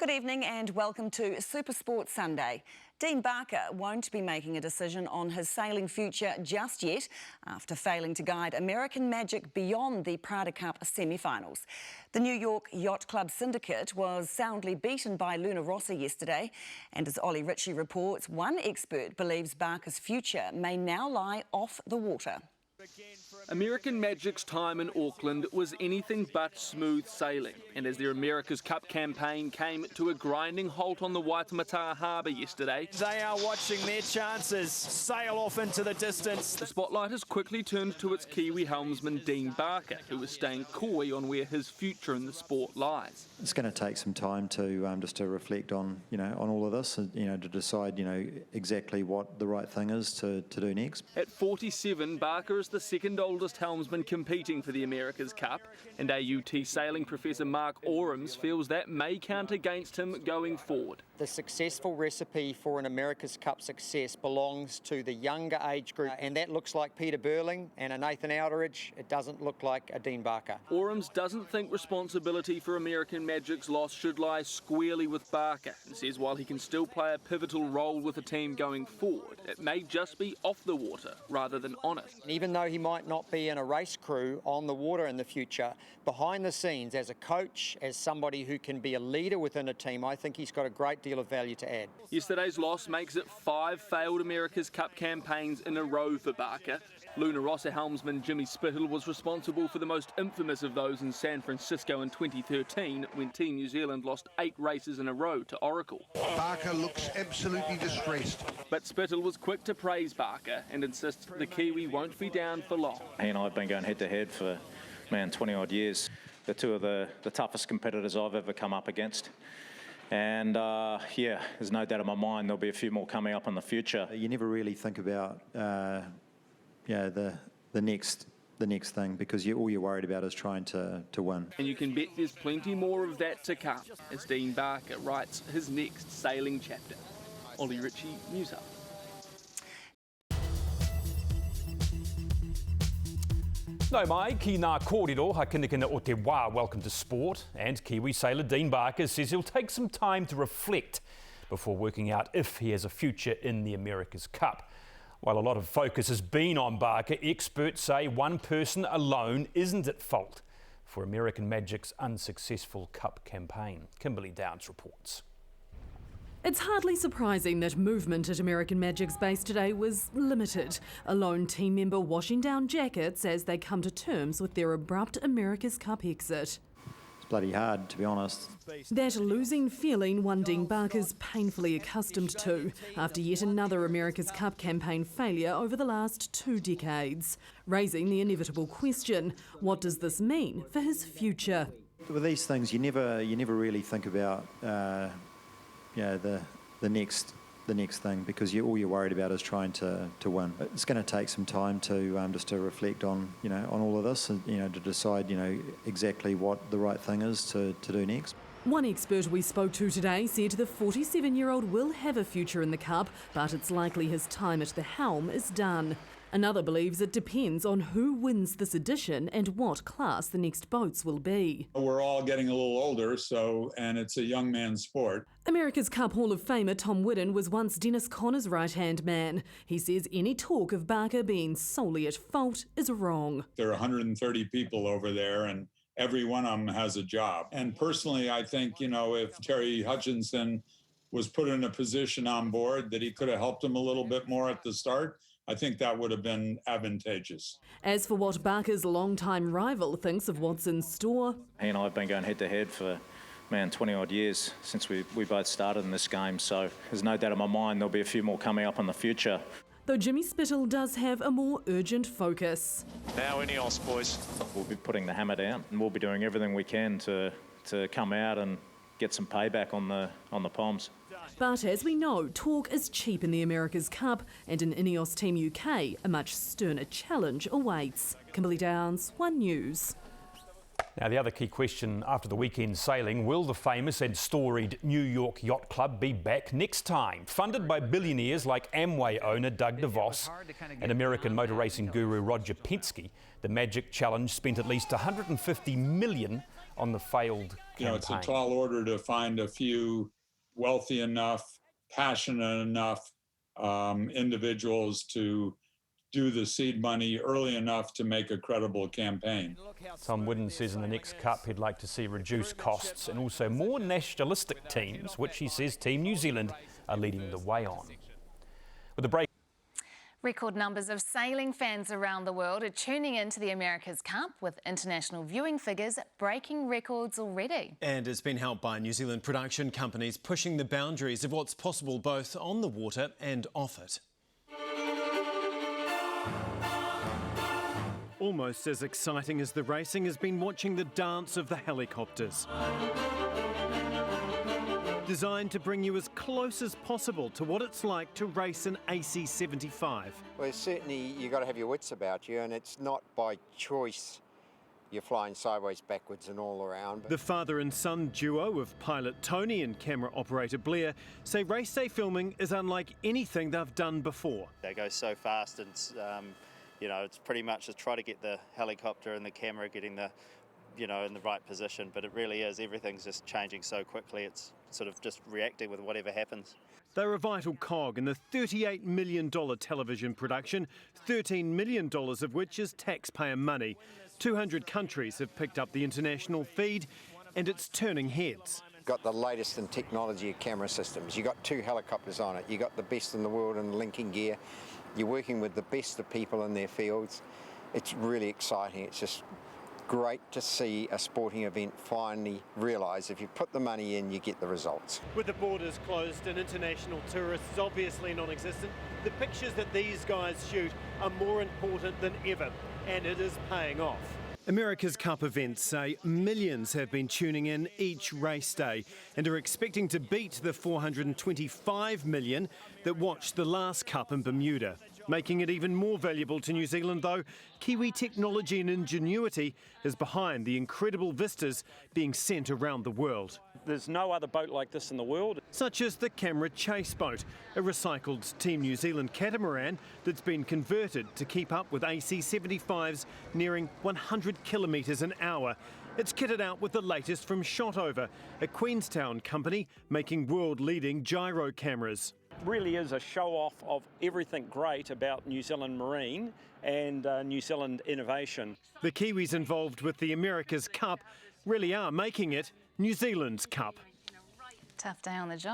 Good evening and welcome to Super Sports Sunday. Dean Barker won't be making a decision on his sailing future just yet after failing to guide American Magic beyond the Prada Cup semi-finals. The New York Yacht Club syndicate was soundly beaten by Rossa yesterday, and as Ollie Ritchie reports, one expert believes Barker's future may now lie off the water. American Magic's time in Auckland was anything but smooth sailing, and as their America's Cup campaign came to a grinding halt on the Waitemata Harbour yesterday, they are watching their chances sail off into the distance. The spotlight has quickly turned to its Kiwi helmsman Dean Barker, who is staying coy on where his future in the sport lies. It's going to take some time to just to reflect on on all of this, and to decide exactly what the right thing is to do next. At 47, Barker is the second oldest helmsman competing for the America's Cup, and AUT sailing professor Mark Orams feels that may count against him going forward. The successful recipe for an America's Cup success belongs to the younger age group, and that looks like Peter Burling and a Nathan Outteridge. It doesn't look like a Dean Barker. Orams doesn't think responsibility for American Magic's loss should lie squarely with Barker, and says while he can still play a pivotal role with the team going forward, it may just be off the water rather than on it. And even though he might not be in a race crew on the water in the future, behind the scenes as a coach, as somebody who can be a leader within a team, I think he's got a great deal of value to add. Yesterday's loss makes it 5 failed America's Cup campaigns in a row for Barker. Rossa helmsman Jimmy Spithill was responsible for the most infamous of those in San Francisco in 2013 when Team New Zealand lost 8 races in a row to Oracle. Barker looks absolutely distressed. But Spithill was quick to praise Barker and insists the Kiwi won't be down for long. He and I have been going head to head for 20 odd years. They're two of the toughest competitors I've ever come up against. And there's no doubt in my mind there'll be a few more coming up in the future. You never really think about the next thing, because all you're worried about is trying to win. And you can bet there's plenty more of that to come as Dean Barker writes his next sailing chapter. Ollie Ritchie, News Hub. Nau mai, ki ngā kōrero hakinakina o te wā. Welcome to sport. And Kiwi sailor Dean Barker says he'll take some time to reflect before working out if he has a future in the America's Cup. While a lot of focus has been on Barker, experts say one person alone isn't at fault for American Magic's unsuccessful Cup campaign. Kimberly Downs reports. It's hardly surprising that movement at American Magic's base today was limited. A lone team member washing down jackets as they come to terms with their abrupt America's Cup exit. It's bloody hard, to be honest. That losing feeling one Dean Barker's painfully accustomed to after yet another America's Cup campaign failure over the last 2 decades. Raising the inevitable question, what does this mean for his future? With these things, you never really think about the next thing, because all you're worried about is trying to win. It's going to take some time to just to reflect on on all of this, and to decide exactly what the right thing is to do next. One expert we spoke to today said the 47-year-old will have a future in the Cup, but it's likely his time at the helm is done. Another believes it depends on who wins this edition and what class the next boats will be. We're all getting a little older, and it's a young man's sport. America's Cup Hall of Famer Tom Whiddon was once Dennis Connor's right-hand man. He says any talk of Barker being solely at fault is wrong. There are 130 people over there, and every one of them has a job. And personally, I think, if Terry Hutchinson was put in a position on board that he could have helped him a little bit more at the start, I think that would have been advantageous. As for what Barker's longtime rival thinks of what's in store... He and I have been going head to head for 20 odd years since we both started in this game, so there's no doubt in my mind there'll be a few more coming up in the future. Though Jimmy Spithill does have a more urgent focus. Now Ineos, boys. We'll be putting the hammer down, and we'll be doing everything we can to come out and get some payback on the Poms. But as we know, talk is cheap in the America's Cup, and in Ineos Team UK, a much sterner challenge awaits. Kimberly Downs, One News. Now, the other key question after the weekend sailing, will the famous and storied New York Yacht Club be back next time? Funded by billionaires like Amway owner Doug DeVos and American motor racing guru Roger Penske, the Magic Challenge spent at least $150 million on the failed campaign. It's a tall order to find a few wealthy enough, passionate enough individuals to do the seed money early enough to make a credible campaign. Tom Whiddon says in the next Cup he'd like to see reduced costs and also more nationalistic teams, which he says Team New Zealand are leading the way on. With a break. Record numbers of sailing fans around the world are tuning into the America's Cup, with international viewing figures breaking records already. And it's been helped by New Zealand production companies pushing the boundaries of what's possible both on the water and off it. Almost as exciting as the racing has been watching the dance of the helicopters. Designed to bring you as close as possible to what it's like to race an AC-75. Well, certainly you've got to have your wits about you, and it's not by choice you're flying sideways, backwards and all around. The father and son duo of pilot Tony and camera operator Blair say race day filming is unlike anything they've done before. They go so fast, and it's pretty much to try to get the helicopter and the camera getting the, in the right position, but it really is, everything's just changing so quickly, it's sort of just reacting with whatever happens. They're a vital cog in the $38 million television production, $13 million of which is taxpayer money. 200 countries have picked up the international feed, and it's turning heads. Got the latest in technology of camera systems. You got 2 helicopters on it. You got the best in the world in linking gear. You're working with the best of people in their fields. It's really exciting. It's just great to see a sporting event finally realise if you put the money in, you get the results. With the borders closed and international tourists obviously non-existent, the pictures that these guys shoot are more important than ever, and it is paying off. America's Cup events say millions have been tuning in each race day and are expecting to beat the 425 million that watched the last Cup in Bermuda. Making it even more valuable to New Zealand, though, Kiwi technology and ingenuity is behind the incredible vistas being sent around the world. There's no other boat like this in the world. Such as the camera chase boat, a recycled Team New Zealand catamaran that's been converted to keep up with AC-75s nearing 100 kilometres an hour. It's kitted out with the latest from Shotover, a Queenstown company making world-leading gyro cameras. Really is a show-off of everything great about New Zealand Marine and New Zealand innovation. The Kiwis involved with the America's Cup really are making it New Zealand's Cup. Tough day on the job.